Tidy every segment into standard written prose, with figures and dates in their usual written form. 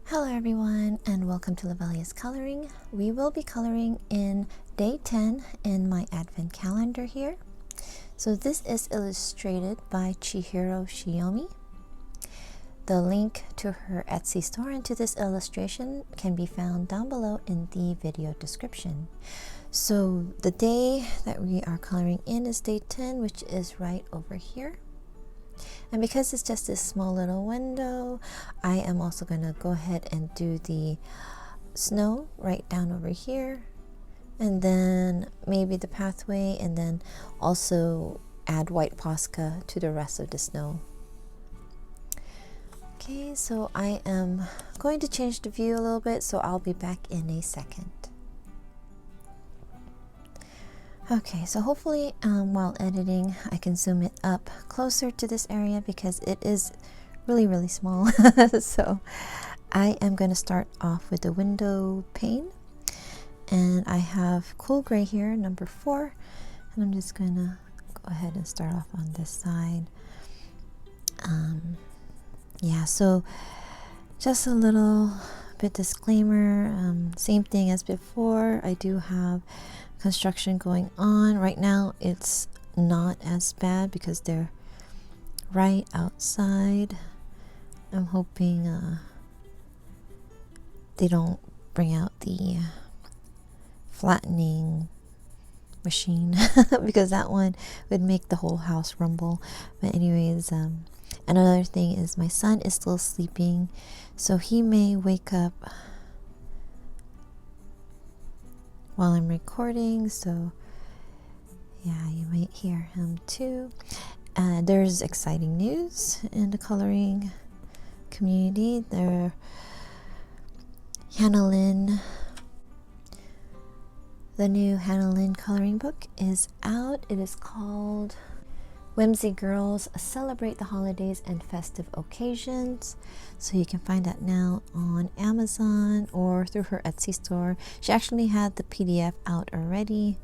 Hello everyone and welcome to Lovella's Coloring. We will be coloring in day 10 in my advent calendar here. So this is illustrated by Chihiro Shiomi. The link to her Etsy store and to this illustration can be found down below in the video description. So the day that we are coloring in is day 10, which is right over here. And because it's just this small little window, I am also going to go ahead and do the snow right down over here, and then maybe the pathway, and then also add white Posca to the rest of the snow. Okay, so I am going to change the view a little bit, so I'll be back in a second. Okay, so hopefully while editing I can zoom it up closer to this area because it is really small. So I am going to start off with the window pane, and I have cool gray here, number 4, and I'm just going to go ahead and start off on this side. Yeah, so just a little bit disclaimer, same thing as before. I do have construction going on right now. It's not as bad because they're right outside. I'm hoping they don't bring out the flattening machine because that one would make the whole house rumble. But anyways, another thing is my son is still sleeping, so he may wake up while I'm recording, so yeah, you might hear him too. There's exciting news in the coloring community. The new Hannah Lynn coloring book is out. It is called Whimsy Girls Celebrate the Holidays and Festive Occasions. So you can find that now on Amazon or through her Etsy store. She actually had the PDF out already,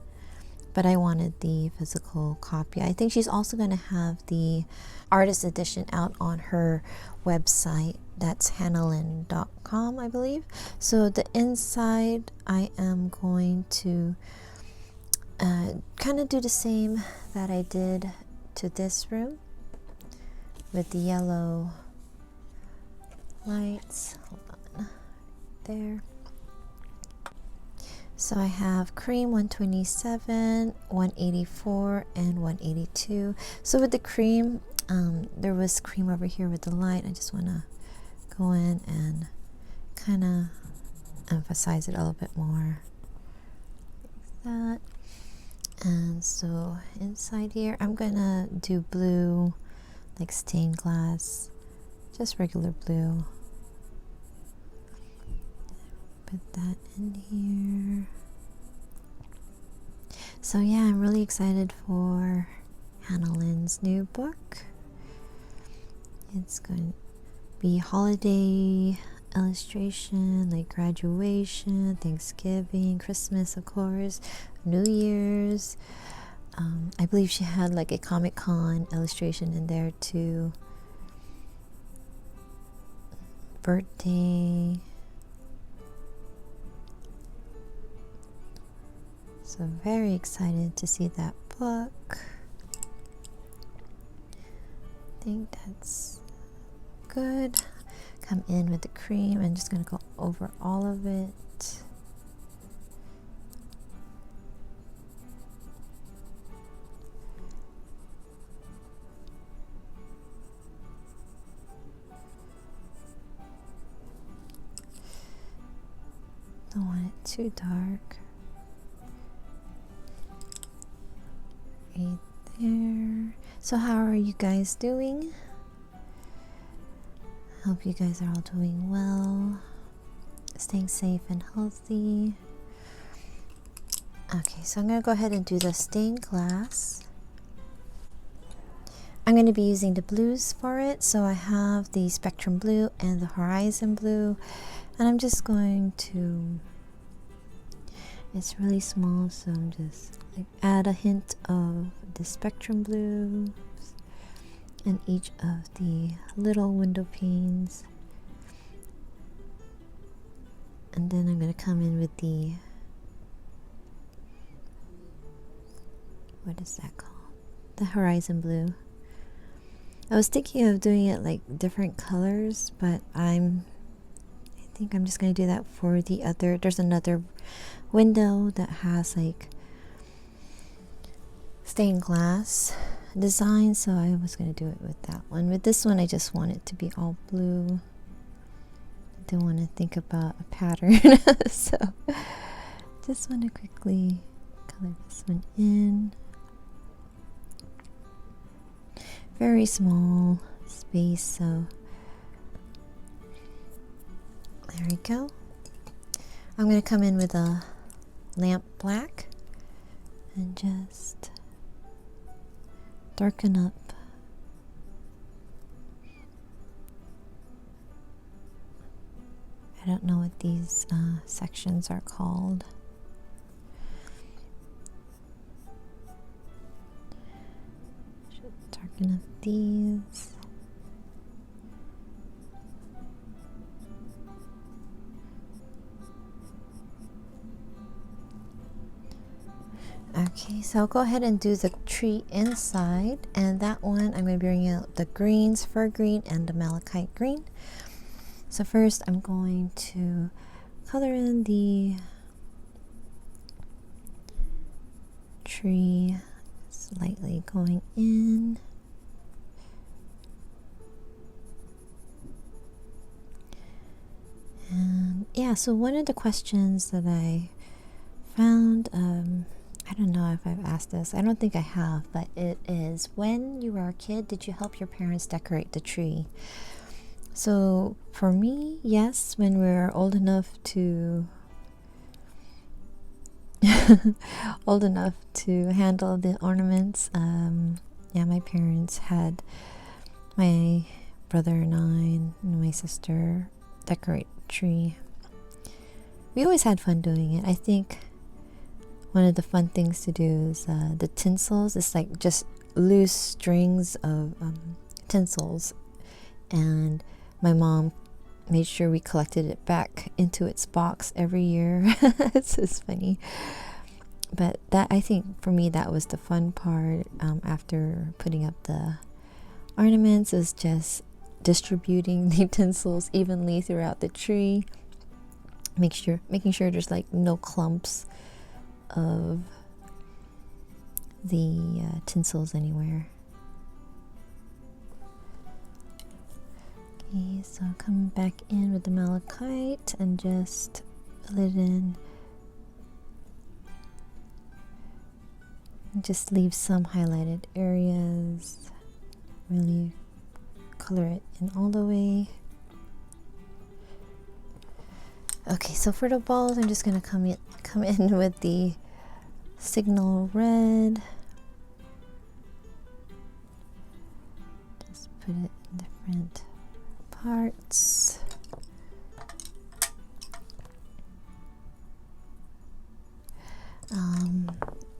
but I wanted the physical copy. I think she's also going to have the artist edition out on her website. That's hannalyn.com, I believe. So the inside, I am going to kind of do the same that I did to this room with the yellow lights. Hold on, there. So I have cream 127, 184, and 182. So with the cream, there was cream over here with the light. I just want to go in and kind of emphasize it a little bit more, like that. And so inside here, I'm gonna do blue, like stained glass, just regular blue. Put that in here. So yeah, I'm really excited for Hannah Lynn's new book. It's going to be holiday illustration, like graduation, Thanksgiving, Christmas, of course, New Year's. I believe she had like a Comic-Con illustration in there too. Birthday. So very excited to see that book. I think that's good. Come in with the cream. I'm just going to go over all of it. Don't want it too dark. Right there. So how are you guys doing? Hope you guys are all doing well, staying safe and healthy. Okay, so I'm going to go ahead and do the stained glass. I'm going to be using the blues for it. So I have the Spectrum Blue and the Horizon Blue, and I'm just going to, it's really small, so I'm just like add a hint of the Spectrum Blue in each of the little window panes. And then I'm going to come in with the, what is that called? The horizon blue. I was thinking of doing it like different colors, but I think I'm just going to do that for the other. There's another window that has like stained glass design, so I was going to do it with that one. With this one, I just want it to be all blue. I don't want to think about a pattern, so just want to quickly color this one in. Very small space, so there we go. I'm going to come in with a lamp black and just darken up I don't know what these sections are called. Should darken up these. Okay, so I'll go ahead and do the tree inside, and that one I'm going to bring out the greens, fir green and the malachite green. So first I'm going to color in the tree, slightly going in. And yeah, so one of the questions that I found, I don't know if I've asked this. I don't think I have, but it is, when you were a kid, did you help your parents decorate the tree? So for me, yes, when we were old enough to handle the ornaments. Yeah, my parents had my brother and I and my sister decorate the tree. We always had fun doing it. I think one of the fun things to do is the tinsels. It's like just loose strings of tinsels, and my mom made sure we collected it back into its box every year. It's just funny. But that, I think for me, that was the fun part. After putting up the ornaments, is just distributing the tinsels evenly throughout the tree. Making sure there's like no clumps of the tinsels anywhere. Okay, so coming back in with the malachite and just fill it in. And just leave some highlighted areas. Really color it in all the way. Okay, so for the balls, I'm just gonna come in with the signal red. Just put it in different parts.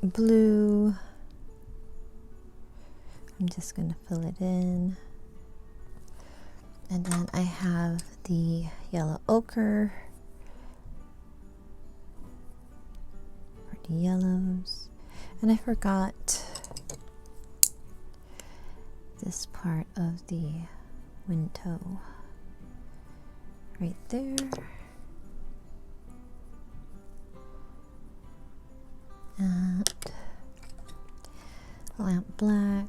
Blue. I'm just gonna fill it in. And then I have the yellow ochre for the yellows. And I forgot this part of the window right there. And lamp black.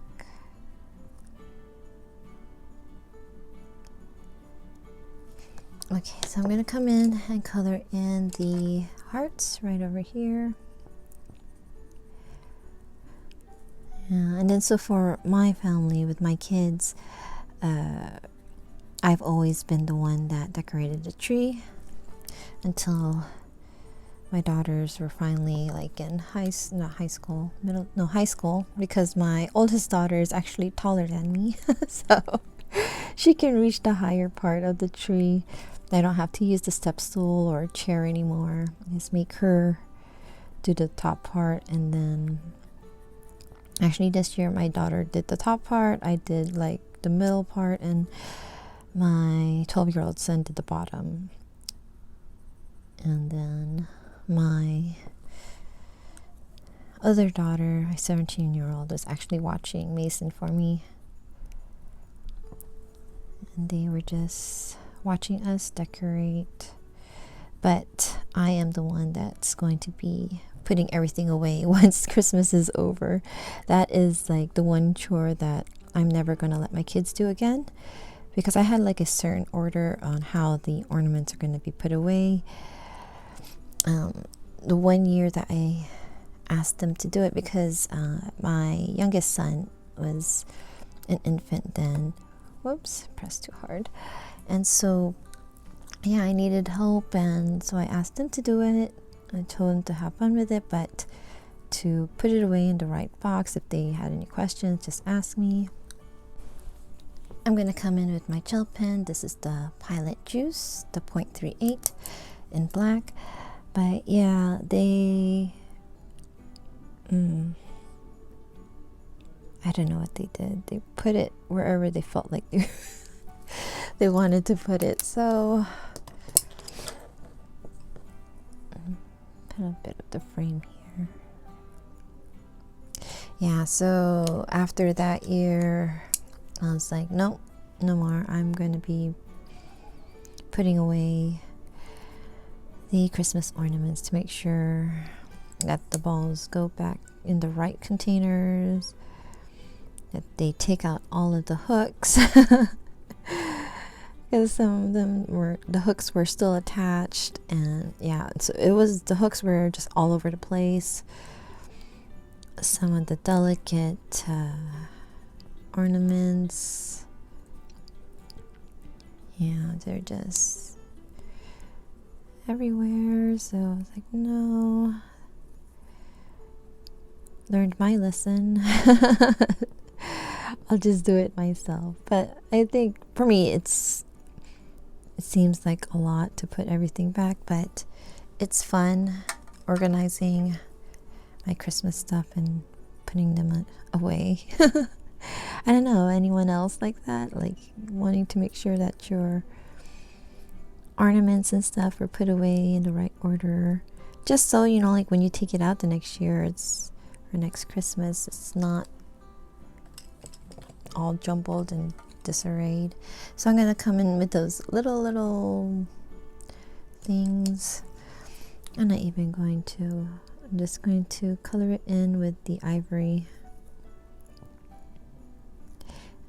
Okay, so I'm going to come in and color in the hearts right over here. And then so for my family with my kids, I've always been the one that decorated the tree until my daughters were finally like in high school, because my oldest daughter is actually taller than me. So she can reach the higher part of the tree. I don't have to use the step stool or chair anymore. I just make her do the top part, and then actually this year my daughter did the top part, I did like the middle part, and my 12-year-old son did the bottom. And then my other daughter, my 17-year-old, was actually watching Mason for me. And they were just watching us decorate. But I am the one that's going to be putting everything away once Christmas is over. That is like the one chore that I'm never going to let my kids do again, because I had like a certain order on how the ornaments are going to be put away. The one year that I asked them to do it, because my youngest son was an infant then. Whoops, pressed too hard. And so yeah, I needed help, and so I asked them to do it. I told them to have fun with it, but to put it away in the right box. If they had any questions, just ask me. I'm going to come in with my gel pen. This is the Pilot Juice, the 0.38 in black. But yeah, they... I don't know what they did. They put it wherever they felt like they wanted to put it. So... put a bit of the frame here. Yeah, so after that year, I was like, nope, no more. I'm going to be putting away the Christmas ornaments to make sure that the balls go back in the right containers, that they take out all of the hooks. Because some of them were, the hooks were still attached, and yeah, so it was, the hooks were just all over the place. Some of the delicate ornaments, yeah, they're just everywhere. So I was like, no, learned my lesson. I'll just do it myself. But I think for me, it seems like a lot to put everything back, but it's fun organizing my Christmas stuff and putting them away. I don't know, anyone else like that? Like wanting to make sure that your ornaments and stuff are put away in the right order, just so you know, like when you take it out the next year, it's, or next Christmas, it's not all jumbled and disarrayed. So I'm gonna come in with those little things. I'm not even going to, I'm just going to color it in with the ivory,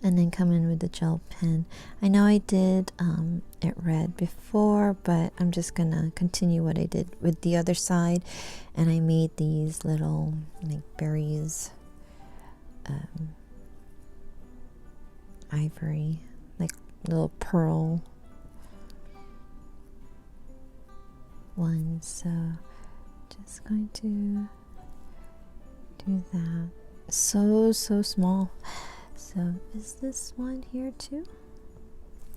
and then come in with the gel pen. I know I did it red before, but I'm just gonna continue what I did with the other side, and I made these little like berries, ivory, like little pearl ones. So just going to do that. So small. So is this one here too?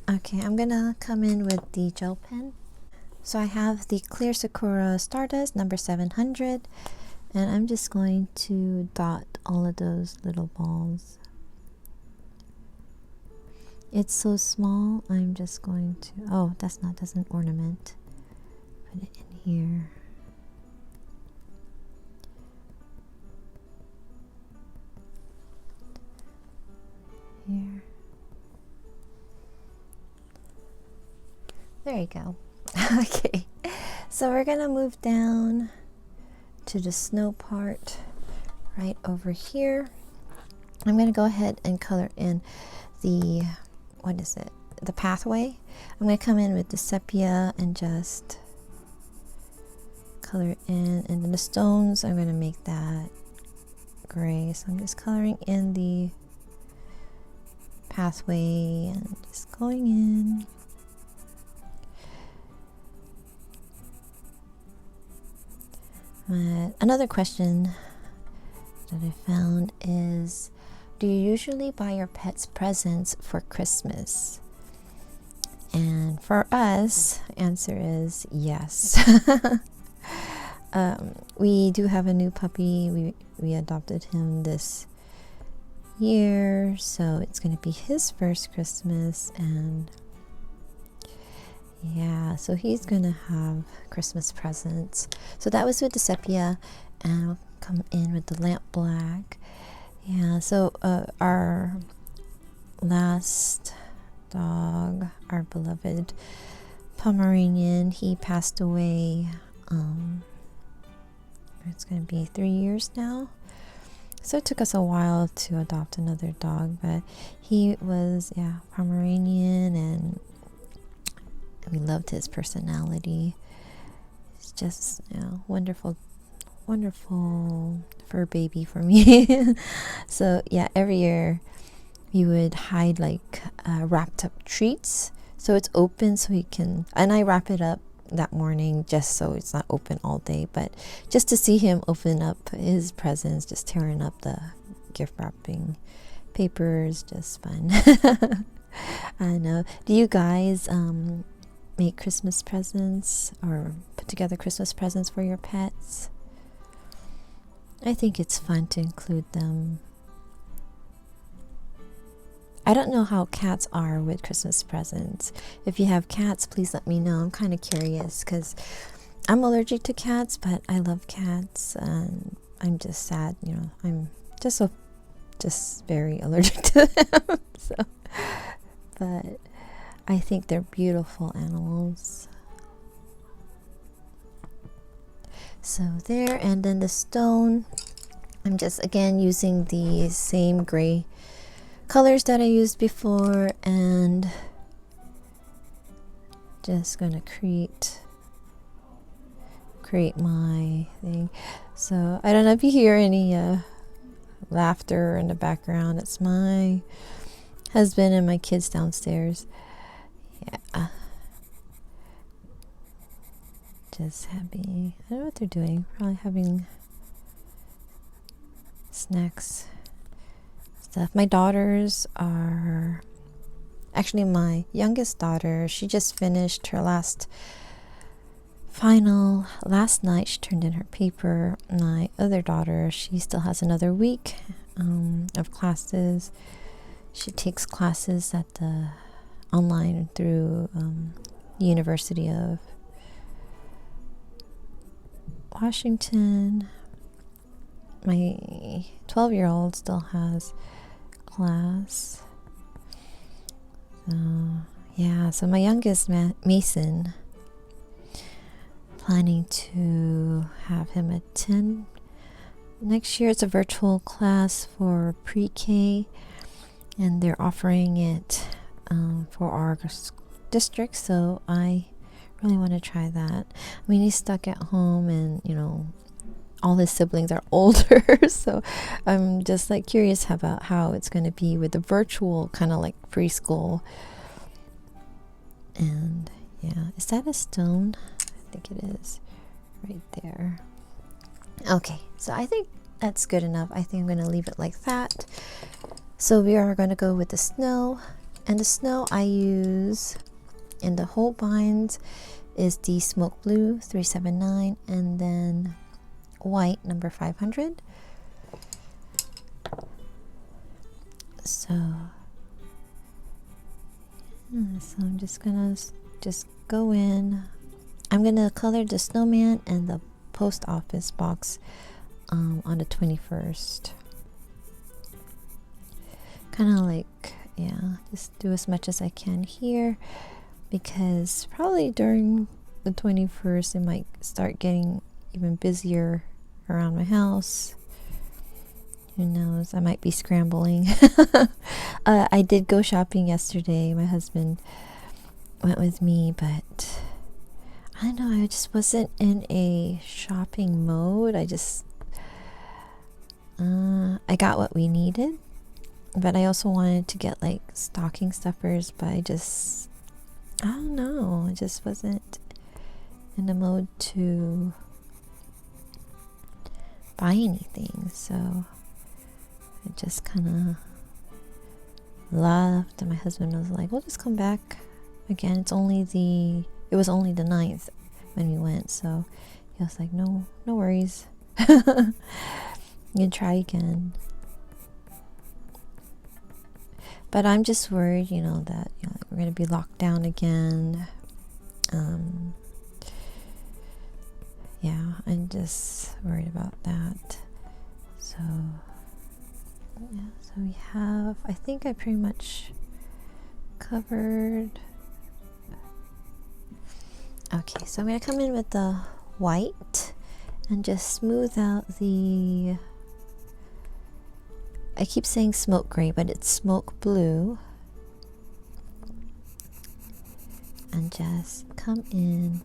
Okay, I'm gonna come in with the gel pen. So I have the Clear Sakura Stardust number 700, and I'm just going to dot all of those little balls. It's so small, I'm just going to, oh, that's an ornament. Put it in here. Here. There you go. Okay, so we're gonna move down to the snow part right over here. I'm gonna go ahead and color in the, what is it? The pathway. I'm gonna come in with the sepia and just color it in, and then the stones, I'm gonna make that gray. So I'm just coloring in the pathway and just going in. Another question that I found is, do you usually buy your pets presents for Christmas? And for us, answer is yes. We do have a new puppy. We adopted him this year, so it's going to be his first Christmas, and Yeah, so he's gonna have Christmas presents. So that was with the sepia, and we'll come in with the lamp black. Yeah, so our last dog, our beloved Pomeranian, he passed away. It's gonna be 3 years now. So it took us a while to adopt another dog, but he was, yeah, Pomeranian, and we loved his personality. It's just, you know, wonderful, wonderful fur baby for me. So yeah, every year we would hide like wrapped up treats, so it's open, so he can, and I wrap it up that morning just so it's not open all day, but just to see him open up his presents, just tearing up the gift wrapping papers, just fun. I know. Do you guys make Christmas presents or put together Christmas presents for your pets? I think it's fun to include them. I don't know how cats are with Christmas presents. If you have cats, please let me know. I'm kind of curious because I'm allergic to cats, but I love cats, and I'm just sad, you know. I'm just very allergic to them. So, but I think they're beautiful animals. So there, and then the stone, I'm just again using the same gray colors that I used before, and just gonna create my thing. So I don't know if you hear any laughter in the background. It's my husband and my kids downstairs. Yeah, just happy. I don't know what they're doing. Probably having snacks stuff. My daughters are actually, my youngest daughter, she just finished her last final last night. She turned in her paper. My other daughter, she still has another week of classes. She takes classes at the online through the University of Washington. My 12-year-old still has class. So yeah, so my youngest Mason, planning to have him attend next year. It's a virtual class for pre-K, and they're offering it for our district, so I really want to try that. I mean, he's stuck at home, and you know, all his siblings are older, so I'm just like curious about how it's going to be with the virtual kind of like preschool. And yeah, is that a stone? I think it is right there. Okay, so I think that's good enough. I think I'm going to leave it like that. So we are going to go with the snow, and the snow I use in the Holbeins is the smoke blue 379, and then white number 500. So I'm just gonna go in. I'm gonna color the snowman and the post office box on the 21st. Kind of like, yeah, just do as much as I can here, because probably during the 21st it might start getting even busier around my house. Who knows, I might be scrambling. I did go shopping yesterday. My husband went with me, but I don't know, I just wasn't in a shopping mode. I got what we needed, but I also wanted to get like stocking stuffers, but I don't know, I just wasn't in the mode to buy anything. So I just kind of left, and my husband was like, we'll just come back again. It was only the 9th when we went, so he was like, no worries. You can try again. But I'm just worried, that we're going to be locked down again. Yeah, I'm just worried about that. So yeah, so we have, I think I pretty much covered. Okay, so I'm going to come in with the white and just smooth out the, I keep saying smoke gray, but it's smoke blue. And just come in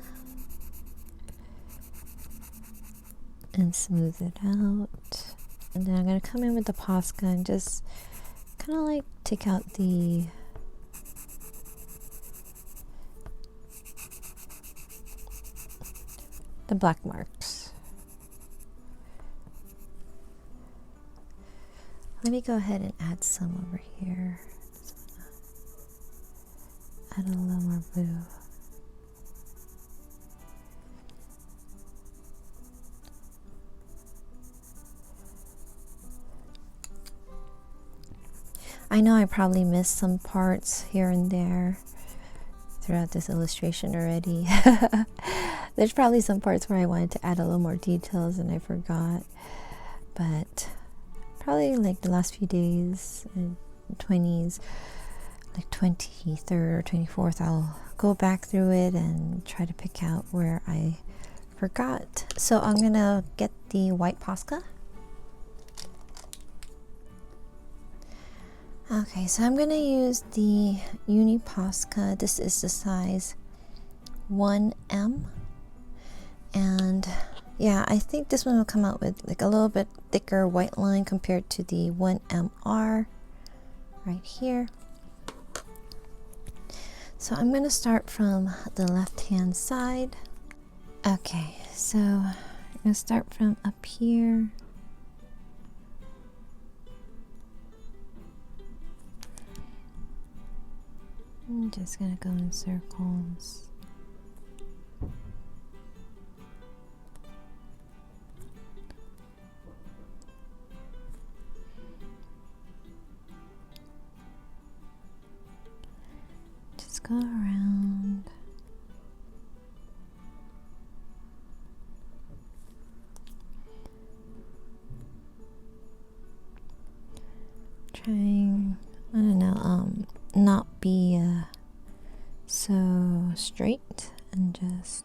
and smooth it out. And then I'm going to come in with the Posca and just kind of like take out the black marks. Let me go ahead and add some over here. Add a little more blue. I know I probably missed some parts here and there throughout this illustration already. There's probably some parts where I wanted to add a little more details and I forgot, but probably like the last few days, 20s, like 23rd or 24th, I'll go back through it and try to pick out where I forgot. So I'm gonna get the white Posca. Okay, so I'm gonna use the Uni Posca. This is the size 1M. And yeah, I think this one will come out with like a little bit thicker white line compared to the 1MR right here. So I'm going to start from the left hand side. Okay, so I'm going to start from up here. I'm just going to go in circles. Just go around. Trying, I don't know, not be so straight and just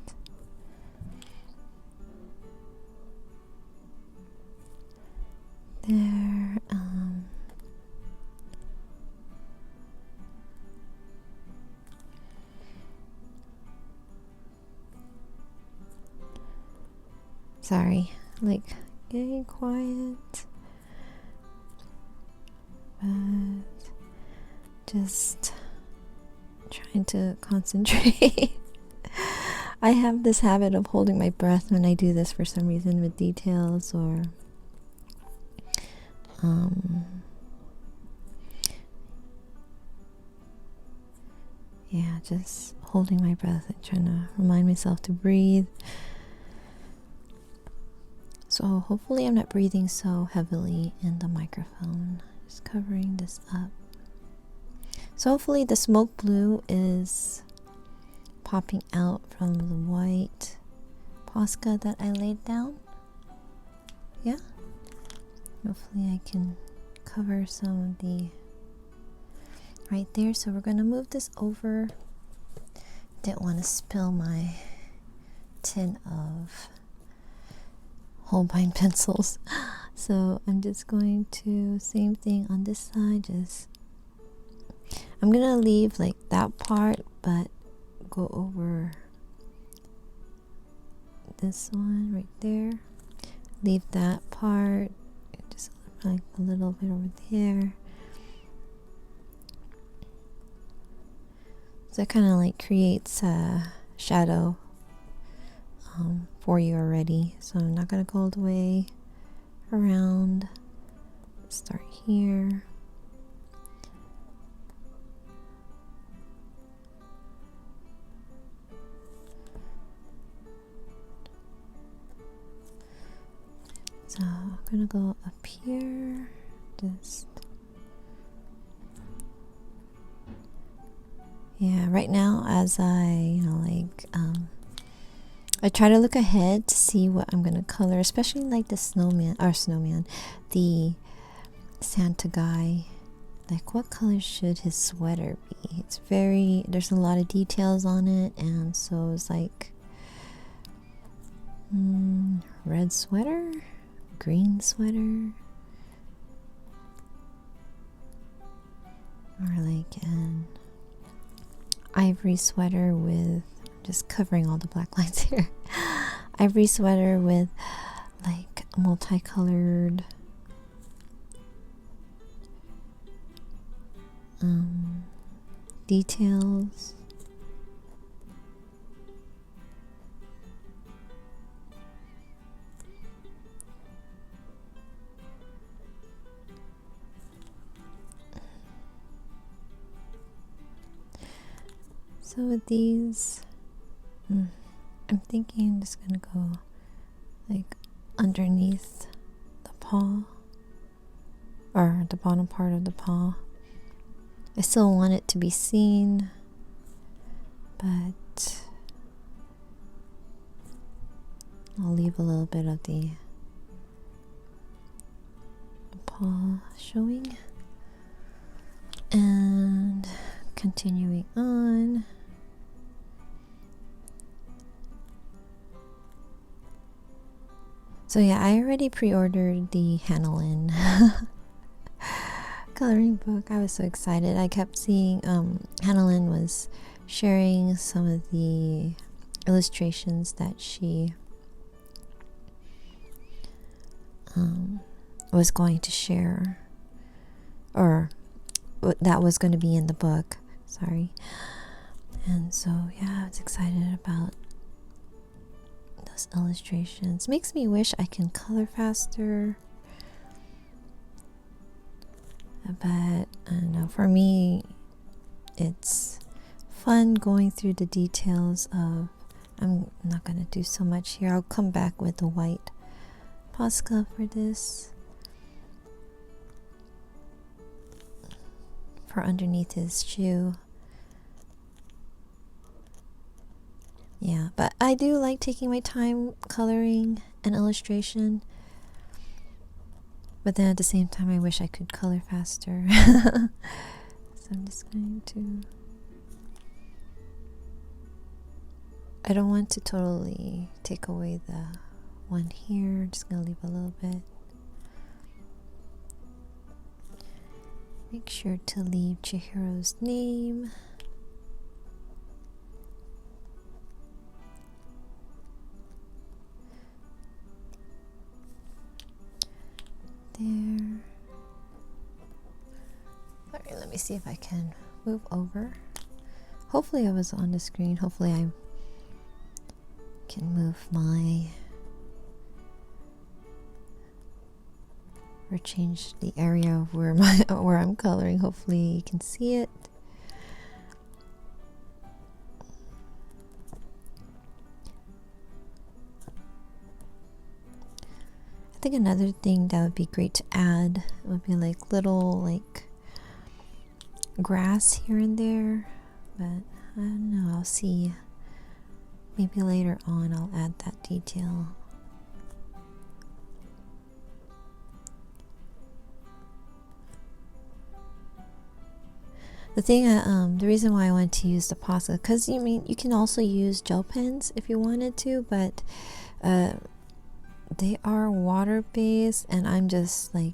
there. Sorry, like getting quiet, but just trying to concentrate. I have this habit of holding my breath when I do this for some reason with details or yeah, just holding my breath and trying to remind myself to breathe. So hopefully I'm not breathing so heavily in the microphone. Just covering this up. So hopefully the smoke blue is popping out from the white Posca that I laid down. Yeah. Hopefully I can cover some of the right there. So we're going to move this over. Didn't want to spill my tin of Holbein pencils. So I'm just going to, same thing on this side, just I'm gonna leave like that part but go over this one right there, leave that part, just like a little bit over there. So it kind of like creates a shadow for you already. So I'm not going to go all the way around. Start here. So I'm going to go up here, just Yeah, right now as I, I try to look ahead to see what I'm gonna color, especially like the snowman, the Santa guy. Like, what color should his sweater be? It's there's a lot of details on it, and so it's like red sweater, green sweater, or like an ivory sweater with, just covering all the black lines here. Ivory sweater with like multicolored details. So with these, I'm thinking I'm just gonna go like underneath the paw, or the bottom part of the paw. I still want it to be seen, but I'll leave a little bit of the paw showing. And continuing on, so yeah, I already pre-ordered the Hanalin coloring book. I was so excited. I kept seeing Hanalin was sharing some of the illustrations that she was going to share, or that was going to be in the book, sorry. And so yeah, I was excited about those illustrations. Makes me wish I can color faster, but I don't know, for me it's fun going through the details of, I'm not going to do so much here. I'll come back with the white Posca for this, for underneath his shoe. Yeah, but I do like taking my time coloring an illustration, but then at the same time I wish I could color faster. So I'm just going to, I don't want to totally take away the one here. I'm just going to leave a little bit. Make sure to leave Chihiro's name. There. Alright, let me see if I can move over. Hopefully I was on the screen. Hopefully I can move my, or change the area of where I'm coloring. Hopefully you can see it. I think another thing that would be great to add would be like little like grass here and there, but I don't know, I'll see. Maybe later on I'll add that detail. The thing, the reason why I want to use the Posca, because you can also use gel pens if you wanted to, but they are water based, and I'm just like,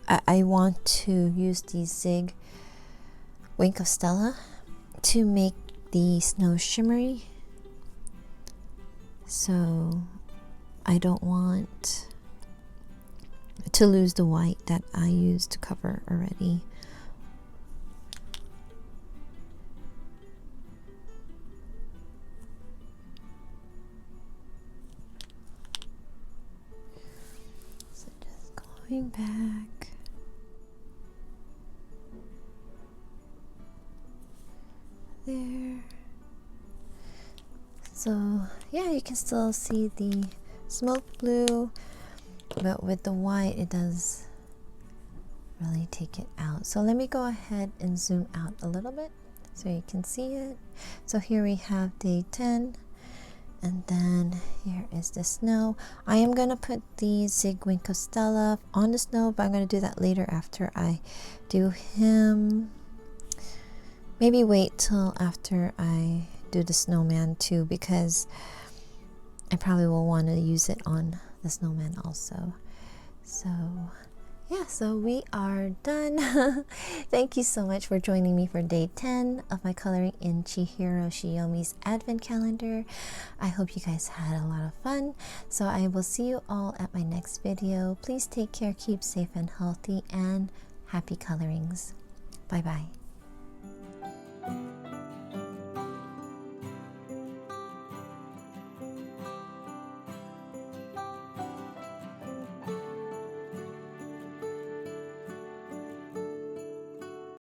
I want to use the Zig Wink of Stella to make the snow shimmery, so I don't want to lose the white that I used to cover already. Going back. There. So yeah, you can still see the smoke blue, but with the white it does really take it out. So let me go ahead and zoom out a little bit so you can see it. So here we have day 10, and then here is the snow. I am going to put the Zigwing Costella on the snow, but I'm going to do that later after I do him. Maybe wait till after I do the snowman too, because I probably will want to use it on the snowman also. So yeah, so we are done. Thank you so much for joining me for day 10 of my coloring in Chihiro Shiomi's advent calendar. I hope you guys had a lot of fun. So I will see you all at my next video. Please take care, keep safe and healthy, and happy colorings. Bye bye.